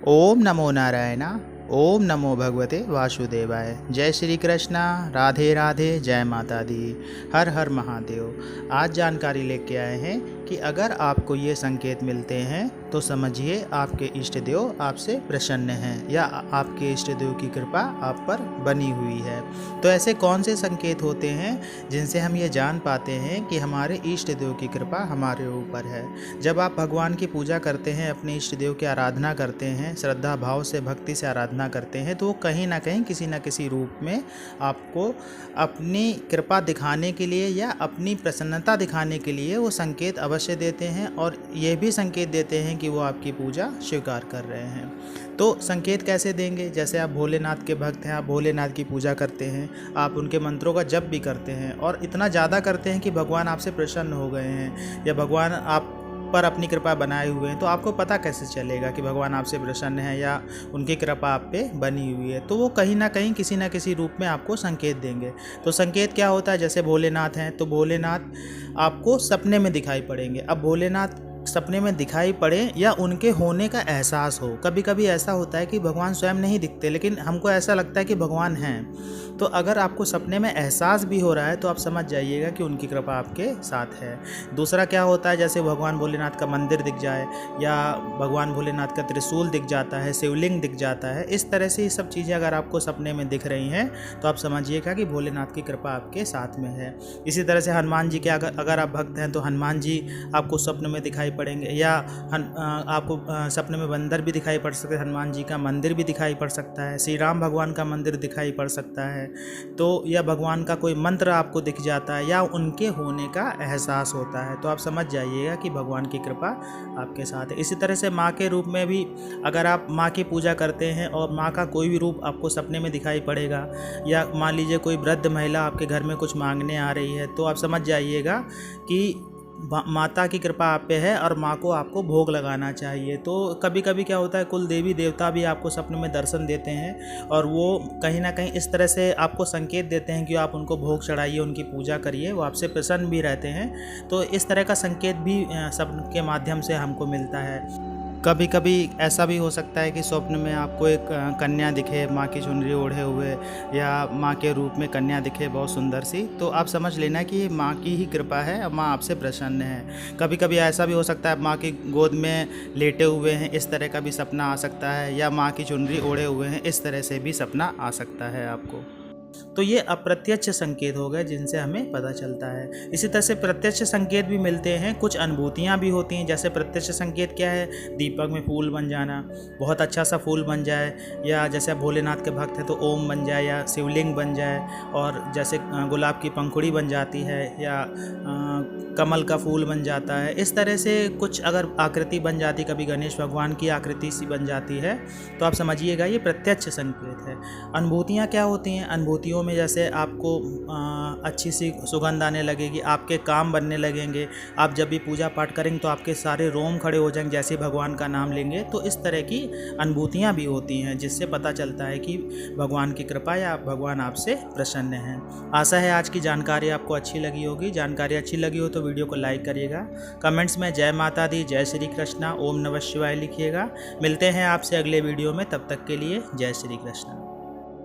ओम नमो नारायणा। ओम नमो भगवते वासुदेवाय। जय श्री कृष्णा। राधे राधे। जय माता दी। हर हर महादेव। आज जानकारी लेके आए हैं कि अगर आपको ये संकेत मिलते हैं तो समझिए आपके इष्ट देव आपसे प्रसन्न हैं या आपके इष्ट देव की कृपा आप पर बनी हुई है। तो ऐसे कौन से संकेत होते हैं जिनसे हम ये जान पाते हैं कि हमारे इष्ट देव की कृपा हमारे ऊपर है। जब आप भगवान की पूजा करते हैं, अपने इष्ट देव की आराधना करते हैं, श्रद्धा भाव से भक्ति से आराधना करते हैं, तो वो कहीं ना कहीं किसी न किसी रूप में आपको अपनी कृपा दिखाने के लिए या अपनी प्रसन्नता दिखाने के लिए वो संकेत अवश्य देते हैं और ये भी संकेत देते हैं कि वो आपकी पूजा स्वीकार कर रहे हैं। तो संकेत कैसे देंगे? जैसे आप भोलेनाथ के भक्त हैं, आप भोलेनाथ की पूजा करते हैं, आप उनके मंत्रों का जप भी करते हैं और इतना ज़्यादा करते हैं कि भगवान आपसे प्रसन्न हो गए हैं या भगवान आप पर अपनी कृपा बनाए हुए हैं, तो आपको पता कैसे चलेगा कि भगवान आपसे प्रसन्न है या उनकी कृपा आप पे बनी हुई है? तो वो कहीं ना कहीं किसी न किसी रूप में आपको संकेत देंगे। तो संकेत क्या होता है? जैसे भोलेनाथ हैं तो भोलेनाथ आपको सपने में दिखाई पड़ेंगे। अब भोलेनाथ सपने में दिखाई पड़े या उनके होने का एहसास हो, कभी कभी ऐसा होता है कि भगवान स्वयं नहीं दिखते लेकिन हमको ऐसा लगता है कि भगवान हैं। तो अगर आपको सपने में एहसास भी हो रहा है तो आप समझ जाइएगा कि उनकी कृपा आपके साथ है। दूसरा क्या होता है? जैसे भगवान भोलेनाथ का मंदिर दिख जाए या भगवान भोलेनाथ का त्रिशूल दिख जाता है, शिवलिंग दिख जाता है, इस तरह से ये सब चीज़ें अगर आपको सपने में दिख रही हैं तो आप समझिएगा कि भोलेनाथ की कृपा आपके साथ में है। इसी तरह से हनुमान जी के अगर आप भक्त हैं तो हनुमान जी आपको स्वप्न में दिखाई पड़ेंगे या आपको सपने में बंदर भी दिखाई पड़ सकते हैं, हनुमान जी का मंदिर भी दिखाई पड़ सकता है, श्री राम भगवान का मंदिर दिखाई पड़ सकता है, तो या भगवान का कोई मंत्र आपको दिख जाता है या उनके होने का एहसास होता है, तो आप समझ जाइएगा कि भगवान की कृपा आपके साथ है। इसी तरह से माँ के रूप में भी अगर आप माँ की पूजा करते हैं और माँ का कोई भी रूप आपको सपने में दिखाई पड़ेगा या मान लीजिए कोई वृद्ध महिला आपके घर में कुछ मांगने आ रही है, तो आप समझ जाइएगा कि माता की कृपा आप पे है और माँ को आपको भोग लगाना चाहिए। तो कभी कभी क्या होता है, कुल देवी देवता भी आपको सपने में दर्शन देते हैं और वो कहीं ना कहीं इस तरह से आपको संकेत देते हैं कि आप उनको भोग चढ़ाइए, उनकी पूजा करिए, वो आपसे प्रसन्न भी रहते हैं। तो इस तरह का संकेत भी सबके माध्यम से हमको मिलता है। कभी कभी ऐसा भी हो सकता है कि स्वप्न में आपको एक कन्या दिखे, माँ की चुनरी ओढ़े हुए या माँ के रूप में कन्या दिखे बहुत सुंदर सी, तो आप समझ लेना कि ये माँ की ही कृपा है और माँ आपसे प्रसन्न है। कभी कभी ऐसा भी हो सकता है माँ की गोद में लेटे हुए हैं, इस तरह का भी सपना आ सकता है, या माँ की चुनरी ओढ़े हुए हैं, इस तरह से भी सपना आ सकता है आपको। तो ये अप्रत्यक्ष संकेत हो गए जिनसे हमें पता चलता है। इसी तरह से प्रत्यक्ष संकेत भी मिलते हैं, कुछ अनुभूतियाँ भी होती हैं। जैसे प्रत्यक्ष संकेत क्या है? दीपक में फूल बन जाना, बहुत अच्छा सा फूल बन जाए, या जैसे भोलेनाथ के भक्त हैं तो ओम बन जाए या शिवलिंग बन जाए, और जैसे गुलाब की पंखुड़ी बन जाती है या कमल का फूल बन जाता है। इस तरह से कुछ अगर आकृति बन जाती, कभी गणेश भगवान की आकृति सी बन जाती है, तो आप समझिएगा ये प्रत्यक्ष संकेत है। अनुभूतियाँ क्या होती हैं? अनुभूतियों में जैसे आपको अच्छी सी सुगंध आने लगेगी, आपके काम बनने लगेंगे, आप जब भी पूजा पाठ करेंगे तो आपके सारे रोम खड़े हो जाएंगे जैसे भगवान का नाम लेंगे। तो इस तरह की अनुभूतियाँ भी होती हैं जिससे पता चलता है कि भगवान की कृपा या भगवान आपसे प्रसन्न हैं। आशा है आज की जानकारी आपको अच्छी लगी होगी। जानकारी अच्छी लगी हो तो वीडियो को लाइक करिएगा, कमेंट्स में जय माता दी, जय श्री कृष्णा, ओम नमः शिवाय लिखिएगा। मिलते हैं आपसे अगले वीडियो में, तब तक के लिए जय श्री कृष्णा।